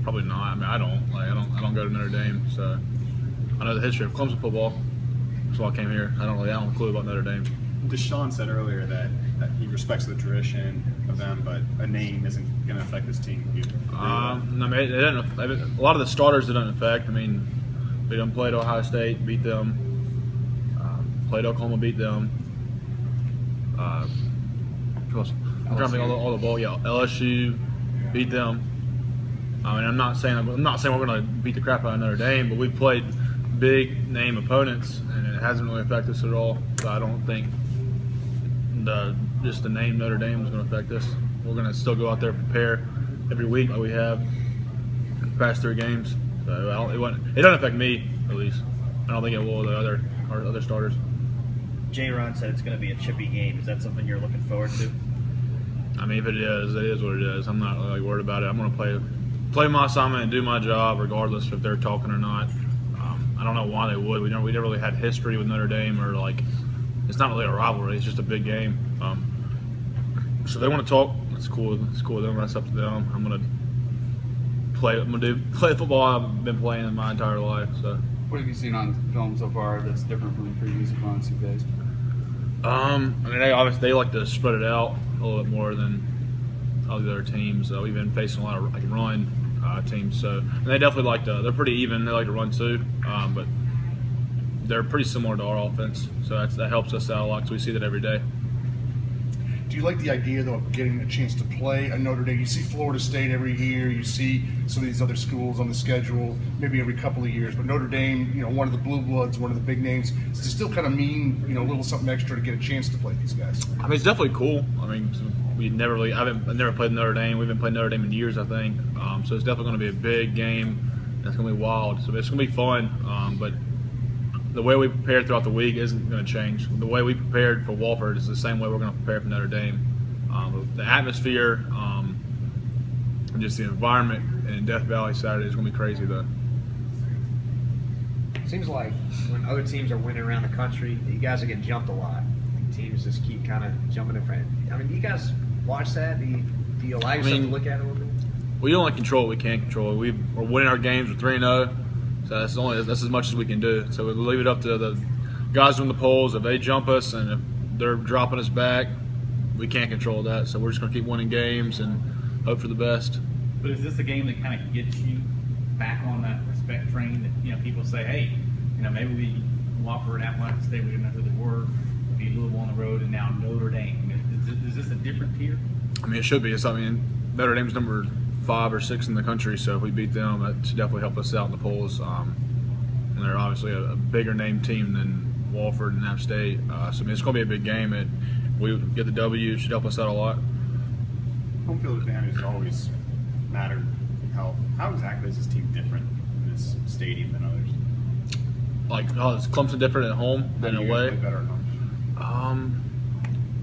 Probably not. I mean, I don't go to Notre Dame, so I know the history of Clemson football. That's why I came here. I don't have a clue about Notre Dame. Deshaun said earlier that he respects the tradition of them, but a name isn't going to affect his team. I mean, it doesn't. A lot of the starters it doesn't affect. I mean, we done played Ohio State, beat them. Played Oklahoma, beat them. I'm trying to think all the bowl. Yeah, LSU, beat them. I mean, I'm not saying we're going to beat the crap out of Notre Dame, but we've played big name opponents, and it hasn't really affected us at all. So I don't think just the name Notre Dame is going to affect us. We're going to still go out there and prepare every week like we have the past 3 games. So it doesn't affect me, at least. I don't think it will the other starters. Jay Ron said it's going to be a chippy game. Is that something you're looking forward to? I mean, if it is what it is. I'm not really worried about it. I'm going to play my assignment and do my job regardless if they're talking or not. I don't know why they would. We never really had history with Notre Dame, or it's not really a rivalry. It's just a big game. So if they want to talk, it's cool. It's cool with them. That's up to them. I'm gonna play the football I've been playing in my entire life. So. What have you seen on film so far that's different from the previous opponents you faced? I mean, they like to spread it out a little bit more than all the other teams. We've been facing a lot of run teams, so and they definitely they're pretty even. They like to run too, but they're pretty similar to our offense, so that helps us out a lot because we see that every day. Do you like the idea, though, of getting a chance to play at Notre Dame? You see Florida State every year. You see some of these other schools on the schedule maybe every couple of years. But Notre Dame, one of the blue bloods, one of the big names, does it still kind of mean, a little something extra to get a chance to play these guys? I mean, it's definitely coll. I mean, I've never played Notre Dame. We haven't played Notre Dame in years, I think. So it's definitely going to be a big game. It's going to be wild. So it's going to be fun. But the way we prepared throughout the week isn't going to change. The way we prepared for Wofford is the same way we're going to prepare for Notre Dame. The atmosphere, and just the environment in Death Valley Saturday is going to be crazy, though. Seems like when other teams are winning around the country, you guys are getting jumped a lot. Teams just keep kind of jumping in front. I mean, do you guys watch that? Do you allow yourself to look at it a little bit? We only control what we can control. We're winning our games. We're 3-0. So that's as much as we can do. So we leave it up to the guys on the poles. If they jump us and if they're dropping us back, we can't control that. So we're just going to keep winning games and hope for the best. But is this a game that kind of gets you back on that respect train that people say, hey, maybe we Wofford and Appalachian State, we didn't know who they were. Be Louisville on the road, and now Notre Dame. Is this a different tier? I mean, it should be. Notre Dame's number 5 or 6 in the country, so if we beat them, that should definitely help us out in the polls. And they're obviously a bigger name team than Wofford and App State. So it's going to be a big game. And we get the W, it should help us out a lot. Home field advantage has always mattered. How exactly is this team different in this stadium than others? Is Clemson different at home than away? Play better at home?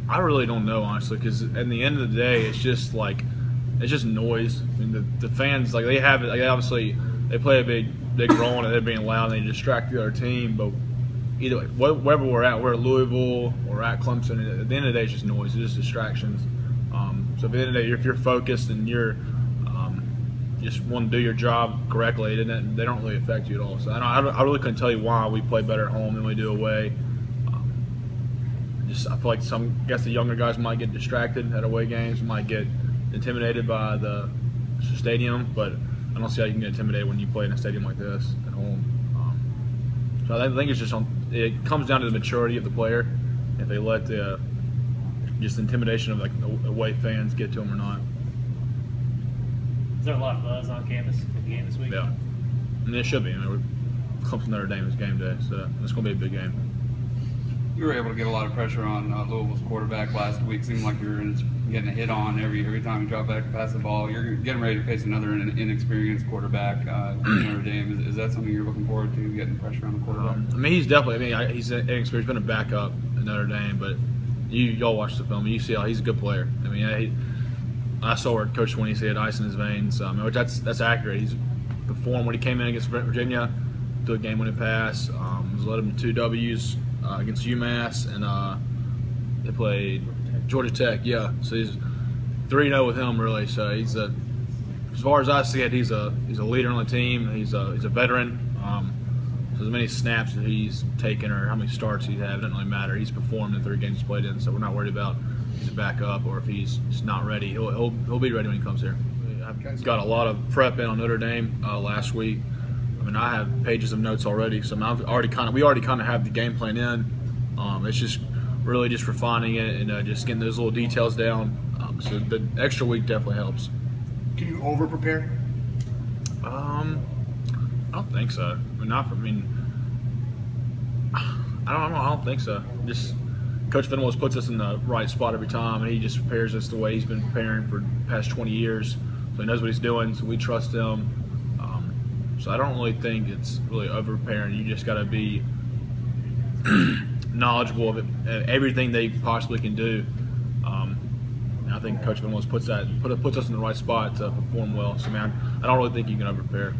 I really don't know, honestly, because at the end of the day, it's just noise. I mean, the fans, they have it. Obviously, they play a big role in it. They're being loud and they distract the other team. But either way, wherever we're at Louisville or at Clemson, at the end of the day, it's just noise. It's just distractions. So at the end of the day, if you're focused and you're just want to do your job correctly, then they don't really affect you at all. So I really couldn't tell you why we play better at home than we do away. I feel like the younger guys might get distracted at away games, might get intimidated by the stadium, but I don't see how you can get intimidated when you play in a stadium like this at home. So I think it's it comes down to the maturity of the player, if they let the intimidation of away fans get to them or not. Is there a lot of buzz on campus at the game this week? Yeah, and it should be. We're Clemson Notre Dame is game day, so it's going to be a big game. You were able to get a lot of pressure on Louisville's quarterback last week. Seemed like you were getting a hit on every time you drop back and pass the ball. You're getting ready to face another inexperienced quarterback in Notre Dame. Is that something you're looking forward to, getting pressure on the quarterback? I mean, he's definitely. I mean, he's inexperienced. He's been a backup at Notre Dame, but y'all watch the film and you see how he's a good player. I mean, I saw where Coach Swinney said ice in his veins, which that's accurate. He's performed when he came in against Virginia, threw a game-winning pass. Led him to 2 W's against UMass, and they played Georgia Tech. Yeah, so he's 3-0 with him really. So he's as far as I see it, he's a leader on the team. He's a veteran. So as many snaps that he's taken or how many starts he's had, it doesn't really matter. He's performed in 3 games he's played in, so we're not worried about if he's a backup or if he's just not ready. He'll be ready when he comes here. I've got a lot of prep in on Notre Dame last week. I mean, I have pages of notes already, so we already kind of have the game plan in. It's just really just refining it and just getting those little details down. So the extra week definitely helps. Can you over prepare? I don't think so. I don't think so. Just Coach Venables puts us in the right spot every time, and he just prepares us the way he's been preparing for the past 20 years. So he knows what he's doing, so we trust him. So I don't really think it's really over preparing. You just got to be knowledgeable of everything they possibly can do. And I think Coach Venables puts us in the right spot to perform well. So man, I don't really think you can over prepare.